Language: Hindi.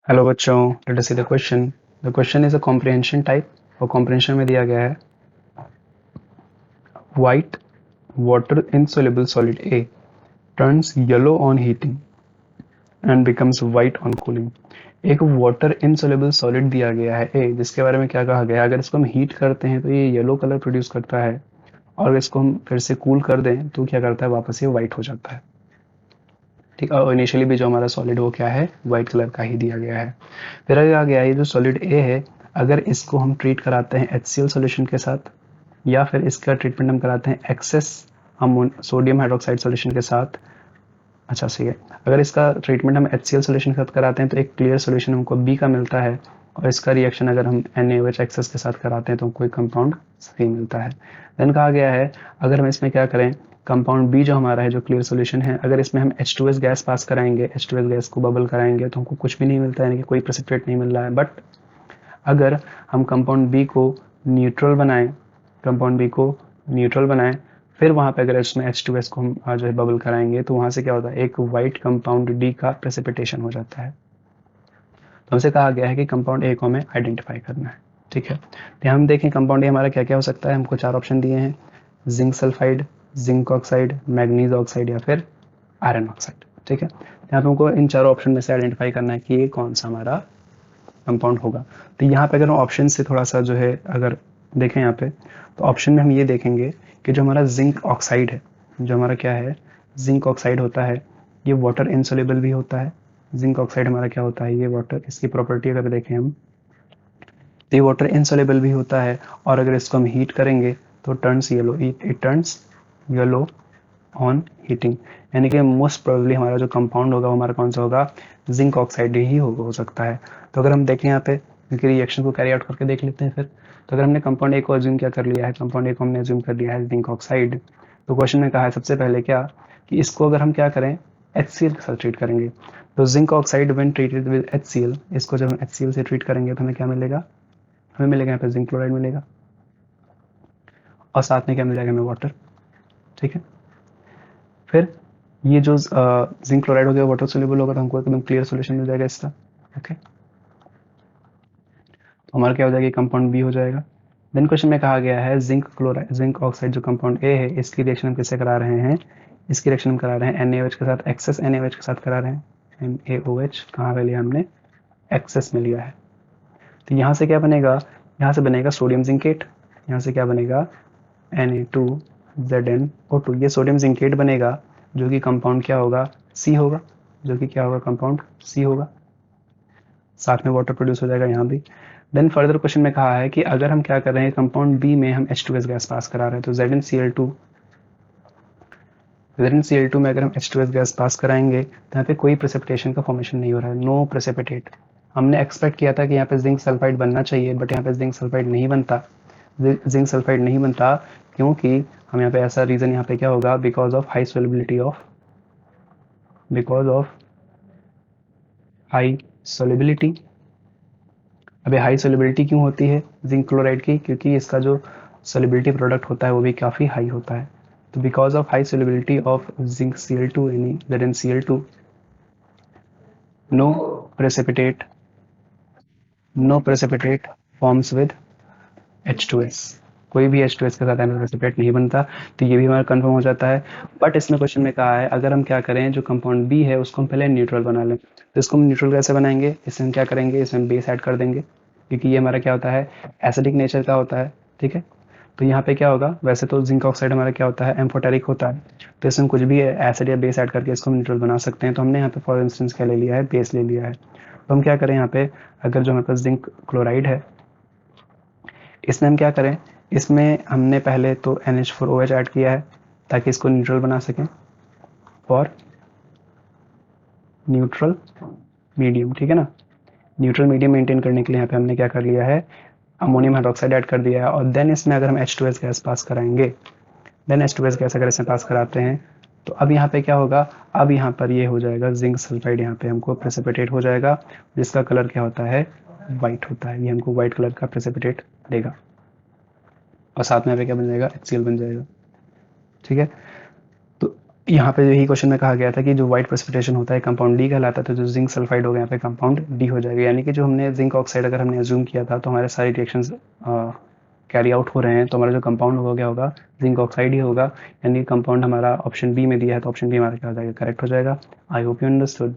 हेलो बच्चों, let us see the question. The question is a comprehension type और कॉम्प्रिहेंशन में दिया गया है white water insoluble solid A turns yellow on heating and becomes white on cooling। एक वाटर insoluble सॉलिड दिया गया है ए, जिसके बारे में क्या कहा गया है, अगर इसको हम हीट करते हैं तो ये येलो कलर प्रोड्यूस करता है और इसको हम फिर से कूल कर दें तो क्या करता है, वापस ये वाइट हो जाता है। ठीक है, और इनिशियली भी जो हमारा सॉलिड वो क्या है, वाइट कलर का ही दिया गया है। फिर आगे आ गया ये जो सॉलिड ए है, अगर इसको हम ट्रीट कराते हैं HCl सॉल्यूशन के साथ या फिर इसका ट्रीटमेंट हम कराते हैं एक्सेस सोडियम हाइड्रोक्साइड सॉल्यूशन के साथ। अच्छा सही है, अगर इसका ट्रीटमेंट हम HCl सॉल्यूशन के साथ कराते हैं तो एक क्लियर सॉल्यूशन हमको बी का मिलता है और इसका रिएक्शन अगर हम NaOH एक्सेस के साथ कराते हैं तो हमको एक कंपाउंड सी मिलता है। देन कहा गया है अगर हम इसमें क्या करें, कंपाउंड बी जो हमारा है जो क्लियर सॉल्यूशन है, अगर इसमें हम H2S गैस पास कराएंगे, H2S गैस को बबल कराएंगे तो हमको कुछ भी नहीं मिलता है, यानी कि कोई प्रेसिपिटेट नहीं मिल रहा है। बट अगर हम कंपाउंड बी को न्यूट्रल बनाएं, कंपाउंड बी को न्यूट्रल बनाएं, फिर वहां पे अगर इसमें H2S को हम जो है बबल कराएंगे तो वहां से क्या होता है, एक वाइट कंपाउंड डी का प्रेसिपिटेशन हो जाता है। तो हमसे कहा गया है कि कंपाउंड ए को हमें आइडेंटिफाई करना है। ठीक है, तो हम देखें कंपाउंड ए हमारा क्या क्या हो सकता है। हमको चार ऑप्शन दिए हैं, zinc sulphide, zinc oxide, manganese oxide या फिर आयरन ऑक्साइड। ठीक है, यहाँ पे हमको इन चारों ऑप्शन में से आइडेंटिफाई करना है कि ये कौन सा हमारा कंपाउंड होगा। तो यहाँ पे अगर हम ऑप्शन से थोड़ा सा जो है अगर देखें यहाँ पे, तो ऑप्शन में हम ये देखेंगे कि जो हमारा जिंक ऑक्साइड है, जो हमारा क्या है, जिंक ऑक्साइड होता है, ये वाटर इनसोल्युबल भी होता है। जिंक ऑक्साइड हमारा क्या होता है, ये वाटर, इसकी प्रॉपर्टी अगर देखें हम तो ये वाटर इनसोल्युबल भी होता है और अगर इसको हम हीट करेंगे तो turns yellow, it turns yellow on heating. यानी कि मोस्ट प्रोबेबली हमारा जो कंपाउंड होगा वो हमारा कौन सा होगा, जिंक ऑक्साइड ही हो सकता है। तो अगर हम देखें यहाँ पे इनके रिएक्शन को कैरी आउट करके देख लेते हैं फिर। तो अगर हमने कंपाउंड ए को अज्यूम क्या कर लिया है, कंपाउंड ए को हमने अज्यूम कर लिया है जिंक ऑक्साइड, तो क्वेश्चन में कहा है सबसे पहले क्या कि इसको अगर हम क्या करें, HCl के साथ ट्रीट करेंगे। तो zinc oxide when treated with HCl, इसको जब हम HCl से ट्रीट करेंगे तो हमें क्या मिलेगा, हमें मिलेगा यहाँ पे जिंक क्लोराइड मिलेगा और साथ में क्या मिल जाएगा हमें, वाटर। ठीक है, फिर ये जो जिंक क्लोराइड हो गया वाटर सोल्यूबल होगा तो हमको एकदम क्लियर सॉल्यूशन मिल जाएगा इसका। ओके, तो हमारा क्या हो जाएगा, कंपाउंड बी हो जाएगा। देन क्वेश्चन में कहा गया है जिंक क्लोराइड, जिंक ऑक्साइड जो कंपाउंड ए है, इसकी रिएक्शन हम किससे करा रहे हैं, इसकी रिएक्शन हम करा रहे हैं NaOH के साथ, एक्सेस NaOH के साथ करा रहे हैं। NaOH कहाँ पे लिया हमने, एक्सेस में लिया है। तो यहाँ से क्या बनेगा, यहाँ से बनेगा सोडियम जिंकेट, यहाँ से क्या बनेगा, Na2ZnO2, ये सोडियम जिंकेट बनेगा जो कि कंपाउंड क्या होगा, सी होगा, जो कि क्या होगा, कंपाउंड सी होगा। साथ में वाटर प्रोड्यूस हो जाएगा यहाँ भी। देन फर्दर क्वेश्चन में कहा है कि अगर हम क्या कर रहे हैं, कंपाउंड बी में हम H2S गैस पास करा रहे हैं, तो ZnCl2, ZnCl2 में अगर हम H2S गैस पास कराएंगे तो यहाँ पे कोई प्रेसिपिटेशन का फॉर्मेशन नहीं हो रहा है, नो प्रेसिपिटेट। हमने एक्सपेक्ट किया था कि यहाँ पे जिंक सल्फाइड बनना चाहिए, बट यहाँ पे जिंक सल्फाइड नहीं बनता, जिंक सल्फाइड नहीं बनता क्योंकि हम यहाँ पे ऐसा रीजन यहाँ पे क्या होगा, because of high solubility of, because of high solubility. अबे हाई सोलिबिलिटी क्यों होती है जिंक क्लोराइड की, क्योंकि इसका जो सोलिबिलिटी प्रोडक्ट होता है वो भी काफ़ी हाई होता है। तो because of high solubility of zinc Cl2 यानी ZnCl2, no precipitate, no precipitate forms with H2S, कोई भी H2S के साथ प्रेसिपिटेट नहीं बनता। तो ये भी हमारा कंफर्म हो जाता है। बट इसमें क्वेश्चन में कहा है अगर हम क्या करें, जो कंपाउंड बी है उसको हम पहले न्यूट्रल बना लें, तो इसको हम न्यूट्रल कैसे बनाएंगे, इसमें हम क्या करेंगे, इसमें बेस ऐड कर देंगे क्योंकि ये हमारा क्या होता है, एसिडिक नेचर का होता है। ठीक है, तो यहाँ पे क्या होगा, वैसे तो जिंक ऑक्साइड हमारा क्या होता है, एम्फोटेरिक होता है, तो इसमें कुछ भी एसिड या बेस ऐड करके इसको हम न्यूट्रल बना सकते हैं। तो हमने यहाँ पे फॉर इंस्टेंस क्या ले लिया है, बेस ले लिया है। तो हम क्या करें यहाँ पे, अगर जो हमारे पास जिंक क्लोराइड है, इसमें हम क्या करें, इसमें हमने पहले तो NH4OH ऐड किया है ताकि इसको न्यूट्रल बना सकें फॉर न्यूट्रल मीडियम। ठीक है ना, न्यूट्रल मीडियम मेंटेन करने के लिए यहाँ पे हमने क्या कर लिया है, अमोनियम हाइड्रोक्साइड ऐड कर दिया है। और देन इसमें अगर हम H2S गैस पास कराएंगे, देन H2S गैस अगर इसमें पास कराते हैं तो अब यहाँ पे क्या होगा, अब यहाँ पर ये हो जाएगा जिंक सल्फाइड, यहाँ पे हमको प्रेसिपिटेट हो जाएगा जिसका कलर क्या होता है, वाइट होता है, ये हमको वाइट कलर का प्रेसिपिटेट देगा और साथ में यहाँ पे क्या बन जाएगा, HCl बन जाएगा। ठीक है, तो यहाँ पे यही क्वेश्चन में कहा गया था कि जो व्हाइट प्रेसिपिटेशन होता है कंपाउंड डी कहलाता है, तो जो जिंक सल्फाइड होगा यहाँ पे कंपाउंड डी हो जाएगा। यानी कि जो हमने जिंक ऑक्साइड अगर हमने अज्यूम किया था तो हमारे सारे रिएक्शंस कैरी आउट हो रहे हैं, तो हमारा जो कंपाउंड होगा क्या होगा, जिंक ऑक्साइड ही होगा। यानी कंपाउंड हमारा ऑप्शन बी में दिया है, तो ऑप्शन बी हमारा क्या हो जाएगा, करेक्ट हो जाएगा। I hope you understood.